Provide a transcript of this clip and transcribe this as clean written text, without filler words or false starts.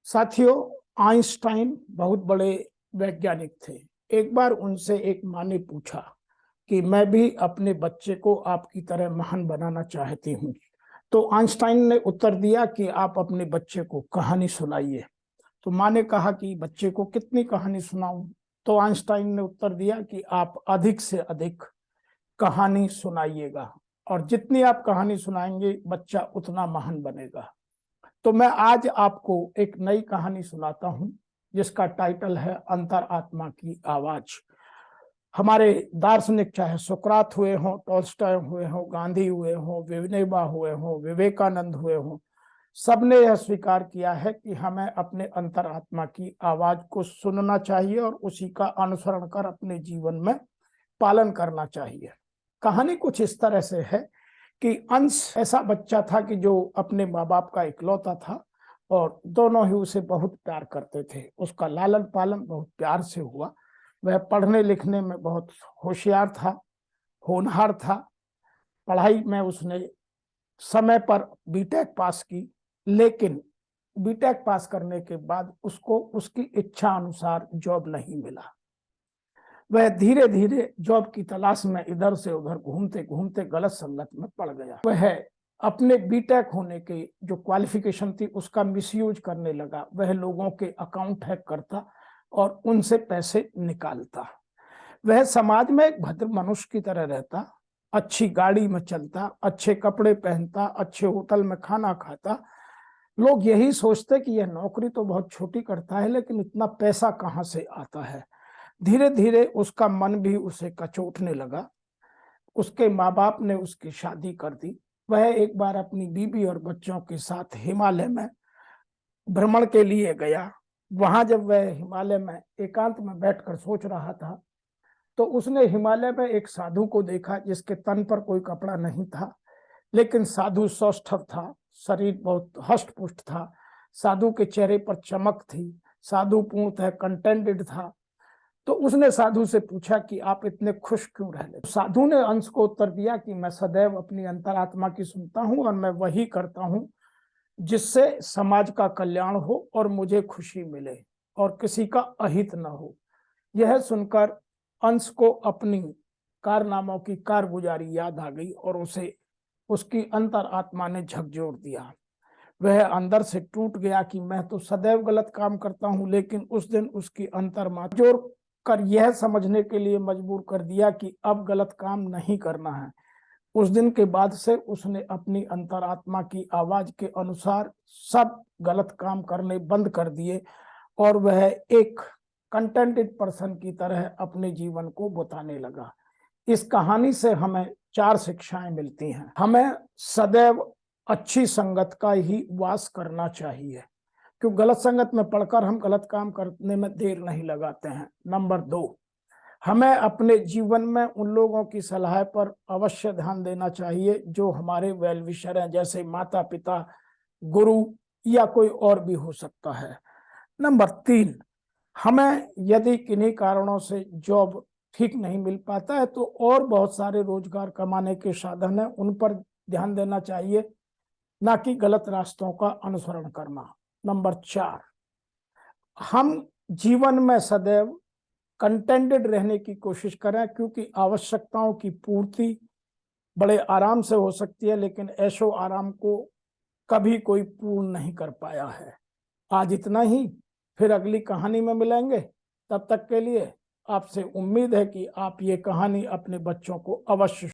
साथियों, आइंस्टाइन बहुत बड़े वैज्ञानिक थे। एक बार उनसे एक माँ ने पूछा कि मैं भी अपने बच्चे को आपकी तरह महान बनाना चाहती हूँ। तो आइंस्टाइन ने उत्तर दिया कि आप अपने बच्चे को कहानी सुनाइए। तो माँ ने कहा कि बच्चे को कितनी कहानी सुनाऊं? तो आइंस्टाइन ने उत्तर दिया कि आप अधिक से अधिक कहानी सुनाइएगा, और जितनी आप कहानी सुनाएंगे बच्चा उतना महान बनेगा। तो मैं आज आपको एक नई कहानी सुनाता हूं जिसका टाइटल है अंतरात्मा की आवाज। हमारे दार्शनिक, चाहे सुकरात हुए हों, टॉल्स्टॉय हुए हों, गांधी हुए हों, विनोबा हुए हों, विवेकानंद हुए हों, सबने यह स्वीकार किया है कि हमें अपने अंतरात्मा की आवाज को सुनना चाहिए और उसी का अनुसरण कर अपने जीवन में पालन करना चाहिए। कहानी कुछ इस तरह से है कि अंश ऐसा बच्चा था कि जो अपने माँ बाप का इकलौता था और दोनों ही उसे बहुत प्यार करते थे। उसका लालन पालन बहुत प्यार से हुआ। वह पढ़ने लिखने में बहुत होशियार था, होनहार था। पढ़ाई में उसने समय पर बीटेक पास की, लेकिन बीटेक पास करने के बाद उसको उसकी इच्छा अनुसार जॉब नहीं मिला। वह धीरे धीरे जॉब की तलाश में इधर से उधर घूमते घूमते गलत संगत में पड़ गया। वह अपने बीटेक होने की जो क्वालिफिकेशन थी उसका मिसयूज करने लगा। वह लोगों के अकाउंट हैक करता और उनसे पैसे निकालता। वह समाज में एक भद्र मनुष्य की तरह रहता, अच्छी गाड़ी में चलता, अच्छे कपड़े पहनता, अच्छे होटल में खाना खाता। लोग यही सोचते कि यह नौकरी तो बहुत छोटी करता है, लेकिन इतना पैसा कहाँ से आता है। धीरे धीरे उसका मन भी उसे कचोटने लगा। उसके माँ बाप ने उसकी शादी कर दी। वह एक बार अपनी बीबी और बच्चों के साथ हिमालय में भ्रमण के लिए गया। वहां जब वह हिमालय में एकांत में बैठकर सोच रहा था तो उसने हिमालय में एक साधु को देखा जिसके तन पर कोई कपड़ा नहीं था, लेकिन साधु सौष्ठव था, शरीर बहुत हष्ट पुष्ट था, साधु के चेहरे पर चमक थी, साधु पूर्णतः कंटेंटेड था। तो उसने साधु से पूछा कि आप इतने खुश क्यों रह रहे? साधु ने अंश को उत्तर दिया कि मैं सदैव अपनी अंतरात्मा की सुनता हूं और मैं वही करता हूं जिससे समाज का कल्याण हो और मुझे खुशी मिले और किसी का अहित न हो। यह सुनकर अंश को अपनी कारनामों की कारगुजारी याद आ गई और उसे उसकी अंतरात्मा ने झकझोर दिया। वह अंदर से टूट गया कि मैं तो सदैव गलत काम करता हूं, लेकिन उस दिन उसकी अंतर्मा जोर कर यह समझने के लिए मजबूर कर दिया कि अब गलत काम नहीं करना है। उस दिन के बाद से उसने अपनी अंतरात्मा की आवाज के अनुसार सब गलत काम करने बंद कर दिए और वह एक कंटेंटेड पर्सन की तरह अपने जीवन को बिताने लगा। इस कहानी से हमें 4 शिक्षाएं मिलती हैं। हमें सदैव अच्छी संगत का ही वास करना चाहिए, क्योंकि गलत संगत में पढ़कर हम गलत काम करने में देर नहीं लगाते हैं। नंबर 2, हमें अपने जीवन में उन लोगों की सलाह पर अवश्य ध्यान देना चाहिए जो हमारे वेल विशर हैं, जैसे माता पिता, गुरु या कोई और भी हो सकता है। नंबर 3, हमें यदि किन्हीं कारणों से जॉब ठीक नहीं मिल पाता है तो और बहुत सारे रोजगार कमाने के साधन हैं, उन पर ध्यान देना चाहिए, ना कि गलत रास्तों का अनुसरण करना। नंबर 4, हम जीवन में सदैव कंटेंटेड रहने की कोशिश करें, क्योंकि आवश्यकताओं की पूर्ति बड़े आराम से हो सकती है, लेकिन ऐशो आराम को कभी कोई पूर्ण नहीं कर पाया है। आज इतना ही, फिर अगली कहानी में मिलेंगे। तब तक के लिए आपसे उम्मीद है कि आप ये कहानी अपने बच्चों को अवश्य